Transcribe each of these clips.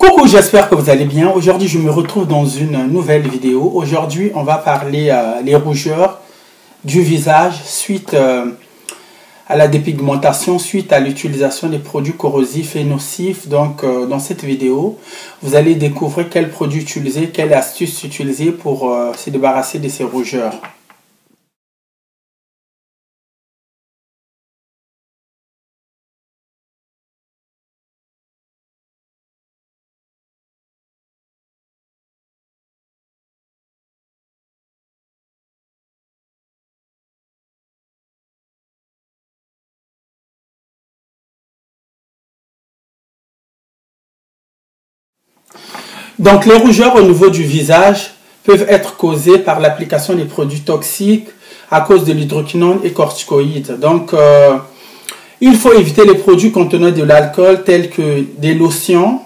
Coucou, j'espère que vous allez bien. Aujourd'hui, je me retrouve dans une nouvelle vidéo. Aujourd'hui, on va parler les rougeurs du visage suite à la dépigmentation, suite à l'utilisation des produits corrosifs et nocifs. Donc, dans cette vidéo, vous allez découvrir quels produits utiliser, quelles astuces utiliser pour se débarrasser de ces rougeurs. Donc, les rougeurs au niveau du visage peuvent être causées par l'application des produits toxiques à cause de l'hydroquinone et corticoïdes. Donc, il faut éviter les produits contenant de l'alcool tels que des lotions.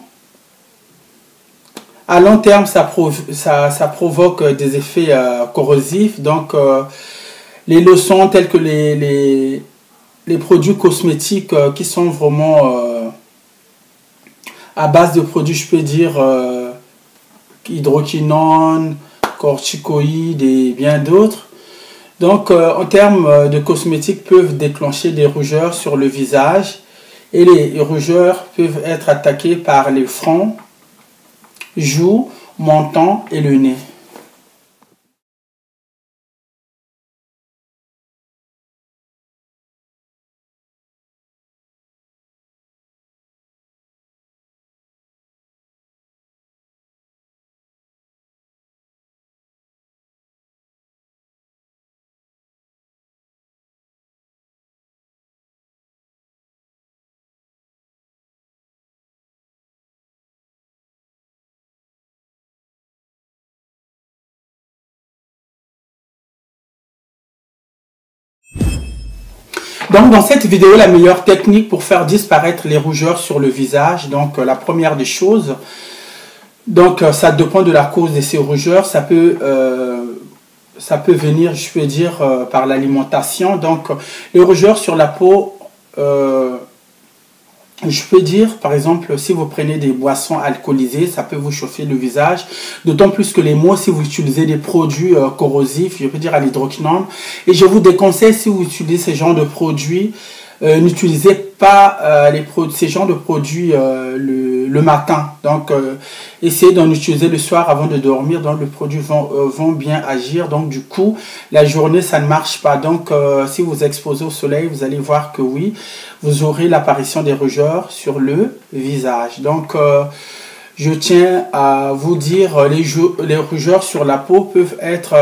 À long terme, ça provoque des effets corrosifs. Donc, les lotions tels que les produits cosmétiques qui sont vraiment à base de produits, je peux dire, hydroquinone, corticoïdes et bien d'autres. Donc, en termes de cosmétiques, peuvent déclencher des rougeurs sur le visage. Et les rougeurs peuvent être attaquées par les fronts, joues, menton et le nez. Donc, dans cette vidéo, la meilleure technique pour faire disparaître les rougeurs sur le visage. Donc, la première des choses, donc ça dépend de la cause de ces rougeurs. Ça peut venir, je peux dire, par l'alimentation. Donc, les rougeurs sur la peau, je peux dire, par exemple, si vous prenez des boissons alcoolisées, ça peut vous chauffer le visage. D'autant plus que les mots, si vous utilisez des produits corrosifs, je peux dire à l'hydroquinone. Et je vous déconseille, si vous utilisez ce genre de produits, n'utilisez pas ces genres de produits le matin. Donc, essayez d'en utiliser le soir avant de dormir. Donc, les produits vont bien agir. Donc, du coup, la journée, ça ne marche pas. Donc, si vous exposez au soleil, vous allez voir que oui, vous aurez l'apparition des rougeurs sur le visage. Donc, je tiens à vous dire, les rougeurs sur la peau peuvent être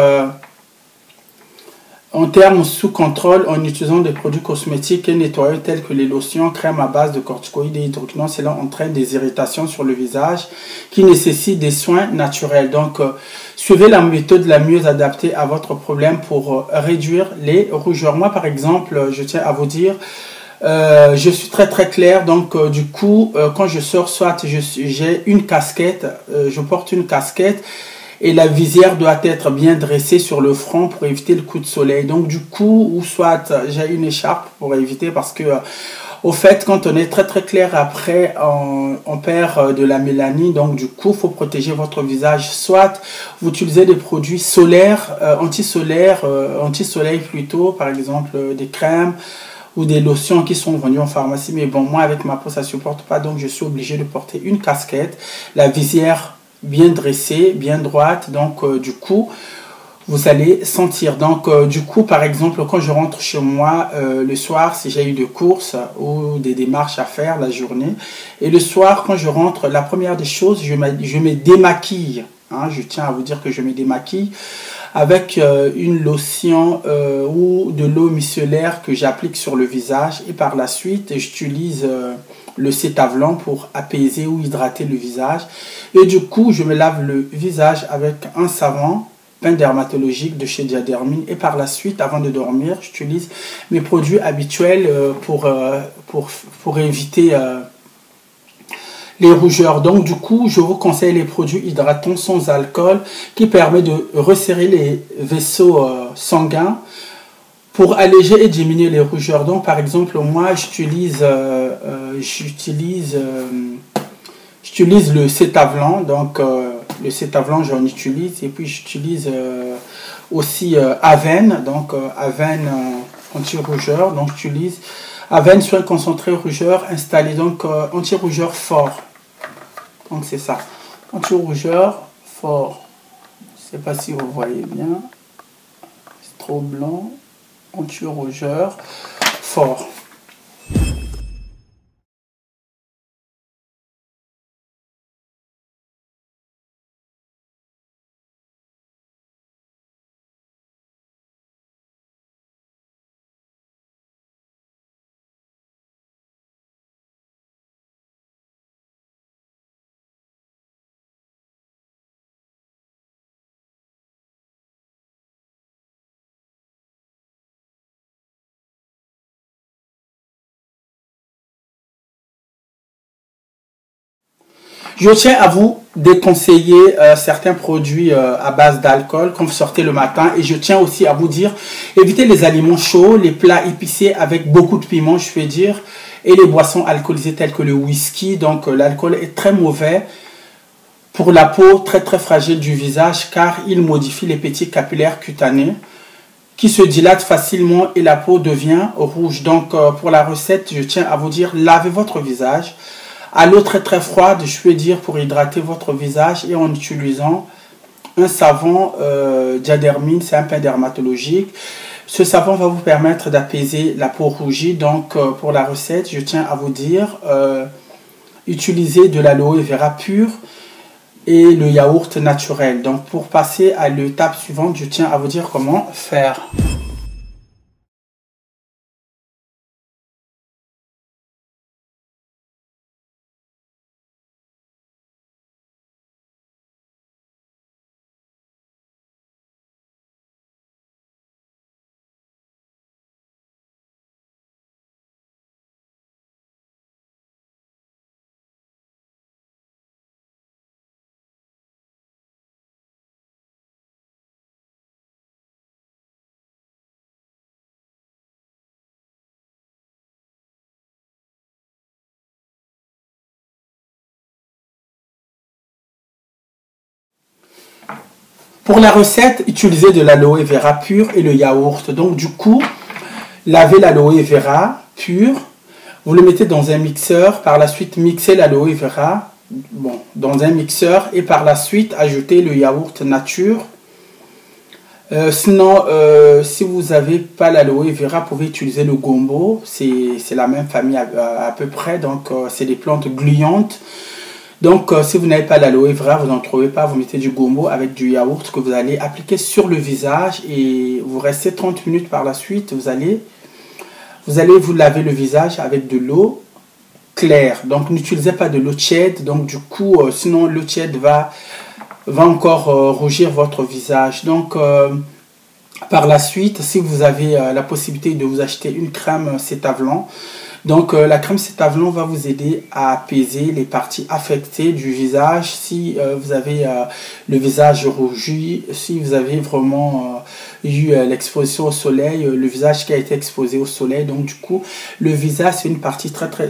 en termes sous contrôle en utilisant des produits cosmétiques et nettoyants tels que les lotions, crèmes à base de corticoïdes et hydroquinone. Cela entraîne des irritations sur le visage qui nécessitent des soins naturels. Donc, suivez la méthode la mieux adaptée à votre problème pour réduire les rougeurs. Moi, par exemple, je tiens à vous dire, je suis très clair. Donc, du coup, quand je sors, soit j'ai une casquette, je porte une casquette, et la visière doit être bien dressée sur le front pour éviter le coup de soleil. Donc, du coup, ou soit j'ai une écharpe pour éviter, parce que au fait, quand on est très clair après, on perd de la mélanine. Donc, du coup, il faut protéger votre visage. Soit vous utilisez des produits solaires, anti-soleil plutôt, par exemple des crèmes ou des lotions qui sont vendues en pharmacie. Mais bon, moi, avec ma peau, ça ne supporte pas. Donc, je suis obligé de porter une casquette, la visière bien dressée, bien droite. Donc, du coup, vous allez sentir. Donc, du coup, par exemple, quand je rentre chez moi le soir, si j'ai eu des courses ou des démarches à faire la journée, et le soir, quand je rentre, la première des choses, je me démaquille. Hein, je tiens à vous dire que je me démaquille avec une lotion ou de l'eau micellaire que j'applique sur le visage. Et par la suite, j'utilise le Cétavlan pour apaiser ou hydrater le visage. Et du coup, je me lave le visage avec un savon pain dermatologique de chez Diadermine. Et par la suite, avant de dormir, j'utilise mes produits habituels pour éviter les rougeurs. Donc, du coup, je vous conseille les produits hydratants sans alcool qui permettent de resserrer les vaisseaux sanguins pour alléger et diminuer les rougeurs. Donc, par exemple, moi, j'utilise J'utilise le Cétavlan, donc le Cétavlan j'en utilise, et puis j'utilise aussi Avène, donc Avène anti-rougeur, donc j'utilise Avène soin concentré rougeur installé, donc anti-rougeur fort, donc c'est ça, anti-rougeur fort, je sais pas si vous voyez bien, c'est trop blanc, anti-rougeur fort. Je tiens à vous déconseiller certains produits à base d'alcool quand vous sortez le matin, et je tiens aussi à vous dire, évitez les aliments chauds, les plats épicés avec beaucoup de piment, je vais dire, et les boissons alcoolisées telles que le whisky. Donc l'alcool est très mauvais pour la peau très très fragile du visage, car il modifie les petits capillaires cutanés qui se dilatent facilement et la peau devient rouge. Donc pour la recette, je tiens à vous dire, lavez votre visage à l'eau très très froide, je peux dire, pour hydrater votre visage, et en utilisant un savon Diadermine, c'est un pain dermatologique. Ce savon va vous permettre d'apaiser la peau rougie. Donc pour la recette, je tiens à vous dire, utilisez de l'aloe vera pur et le yaourt naturel. Donc pour passer à l'étape suivante, je tiens à vous dire comment faire. Pour la recette, utilisez de l'aloe vera pur et le yaourt. Donc du coup, lavez l'aloe vera pur, vous le mettez dans un mixeur, par la suite mixez l'aloe vera dans un mixeur, et par la suite ajoutez le yaourt nature. Sinon, si vous n'avez pas l'aloe vera, vous pouvez utiliser le gombo, c'est la même famille à peu près, donc c'est des plantes gluantes. Donc si vous n'avez pas l'aloe vera, vous n'en trouvez pas, vous mettez du gombo avec du yaourt que vous allez appliquer sur le visage, et vous restez 30 minutes. Par la suite, vous allez vous laver le visage avec de l'eau claire. Donc n'utilisez pas de l'eau tiède, donc du coup sinon l'eau tiède va encore rougir votre visage. Donc par la suite, si vous avez la possibilité de vous acheter une crème Cétavlan, donc la crème Cétavlan va vous aider à apaiser les parties affectées du visage. Si vous avez le visage rougi, si vous avez vraiment eu l'exposition au soleil, le visage qui a été exposé au soleil, donc du coup le visage c'est une partie très très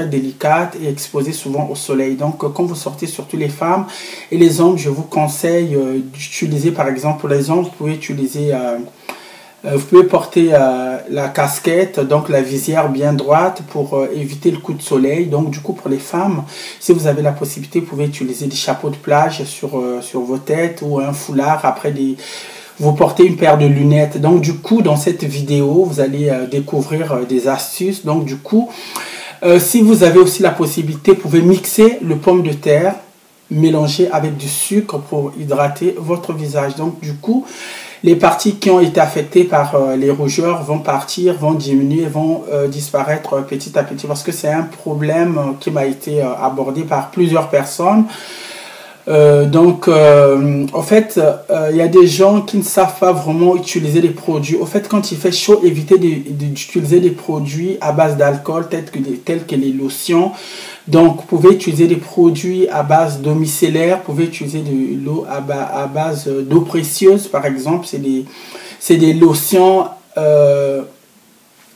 délicate et exposée souvent au soleil. Donc quand vous sortez, surtout les femmes et les hommes, je vous conseille d'utiliser, par exemple pour les hommes, vous pouvez utiliser vous pouvez porter la casquette, donc la visière bien droite pour éviter le coup de soleil. Donc du coup pour les femmes, si vous avez la possibilité, vous pouvez utiliser des chapeaux de plage sur vos têtes, ou un foulard. Après vous portez une paire de lunettes. Donc du coup dans cette vidéo, vous allez découvrir des astuces. Donc du coup, si vous avez aussi la possibilité, vous pouvez mixer le pomme de terre mélangé avec du sucre pour hydrater votre visage. Donc du coup, les parties qui ont été affectées par les rougeurs vont partir, vont diminuer, vont disparaître petit à petit, parce que c'est un problème qui m'a été abordé par plusieurs personnes. En fait, il y a des gens qui ne savent pas vraiment utiliser les produits. Au fait, quand il fait chaud, évitez d'utiliser des produits à base d'alcool tels que les lotions. Donc, vous pouvez utiliser des produits à base d'eau micellaire, vous pouvez utiliser de l'eau à base d'eau précieuse, par exemple. C'est des lotions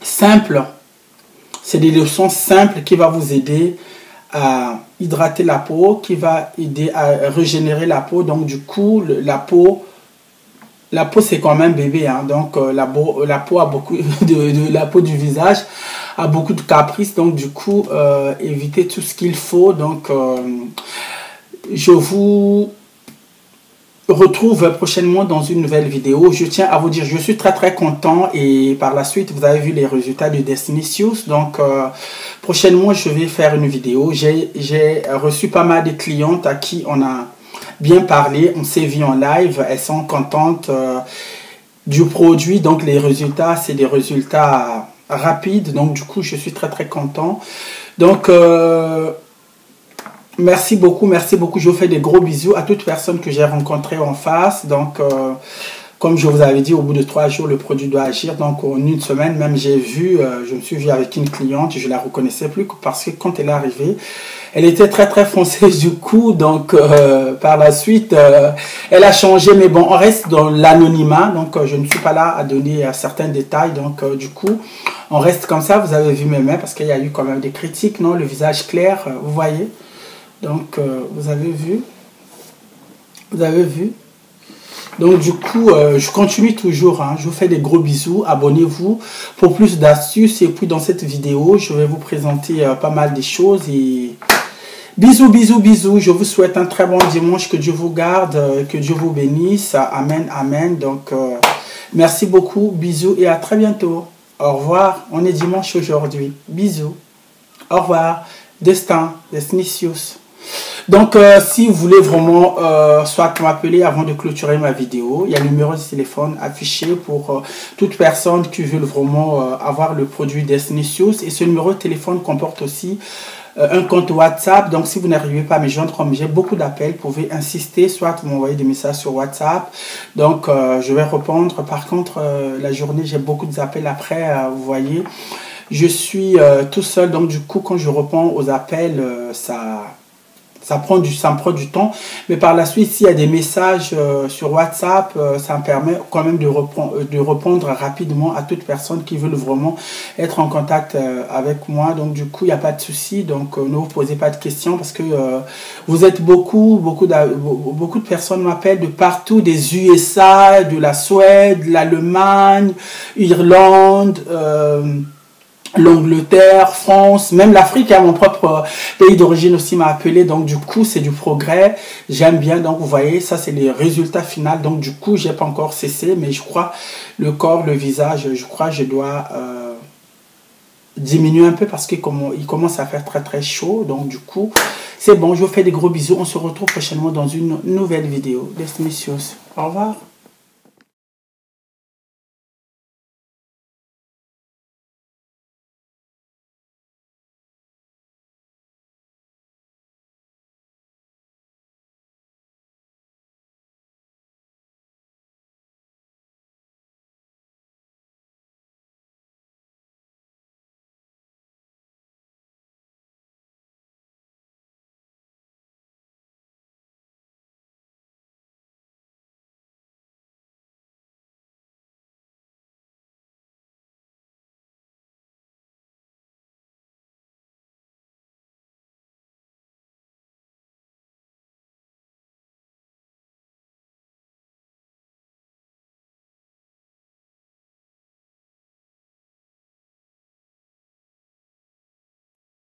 simples. C'est des lotions simples qui vont vous aider à hydrater la peau, qui va aider à régénérer la peau. Donc du coup, la peau c'est quand même bébé, hein. Donc la peau a beaucoup la peau du visage a beaucoup de caprices. Donc du coup, évitez tout ce qu'il faut. Donc je vous retrouve prochainement dans une nouvelle vidéo. Je tiens à vous dire, je suis très content, et par la suite vous avez vu les résultats de Destinicious. Donc prochainement je vais faire une vidéo. J'ai reçu pas mal de clientes à qui on a bien parlé, on s'est vu en live, elles sont contentes du produit. Donc les résultats, c'est des résultats rapides, donc du coup je suis très content. Donc merci beaucoup, je vous fais des gros bisous à toute personne que j'ai rencontrée en face. Donc comme je vous avais dit, au bout de 3 jours le produit doit agir. Donc en une semaine même, je me suis vu avec une cliente, je la reconnaissais plus, parce que quand elle est arrivée, elle était très foncée du coup. Donc par la suite elle a changé, mais bon, on reste dans l'anonymat. Donc je ne suis pas là à donner certains détails. Donc du coup on reste comme ça. Vous avez vu mes mains, parce qu'il y a eu quand même des critiques, non, le visage clair, vous voyez. Donc vous avez vu. Donc du coup je continue toujours, hein. Je vous fais des gros bisous, abonnez-vous pour plus d'astuces. Et puis dans cette vidéo je vais vous présenter pas mal de choses. Et bisous, je vous souhaite un très bon dimanche, que Dieu vous garde, que Dieu vous bénisse, amen. Donc merci beaucoup, bisous et à très bientôt. Au revoir, on est dimanche aujourd'hui, bisous, au revoir. Destinicious. Donc si vous voulez vraiment soit m'appeler avant de clôturer ma vidéo, il y a le numéro de téléphone affiché pour toute personne qui veut vraiment avoir le produit Destinicious. Et ce numéro de téléphone comporte aussi un compte WhatsApp. Donc si vous n'arrivez pas à me joindre, comme j'ai beaucoup d'appels, vous pouvez insister, soit vous m'envoyez des messages sur WhatsApp. Donc je vais répondre. Par contre la journée j'ai beaucoup d'appels après, vous voyez. Je suis tout seul, donc du coup quand je réponds aux appels, ça me prend du temps. Mais par la suite, s'il y a des messages sur WhatsApp, ça me permet quand même de répondre rapidement à toute personne qui veut vraiment être en contact avec moi. Donc du coup, il n'y a pas de souci. Donc ne vous posez pas de questions, parce que vous êtes beaucoup de personnes m'appellent de partout, des USA, de la Suède, l'Allemagne, Irlande, l'Angleterre, France, même l'Afrique, hein, mon propre pays d'origine aussi m'a appelé. Donc du coup c'est du progrès, j'aime bien. Donc vous voyez, ça c'est les résultats finaux. Donc du coup j'ai pas encore cessé, mais je crois le corps, le visage, je crois je dois diminuer un peu, parce qu'il commence à faire très chaud. Donc du coup c'est bon, je vous fais des gros bisous. On se retrouve prochainement dans une nouvelle vidéo. Destinicious. Au revoir.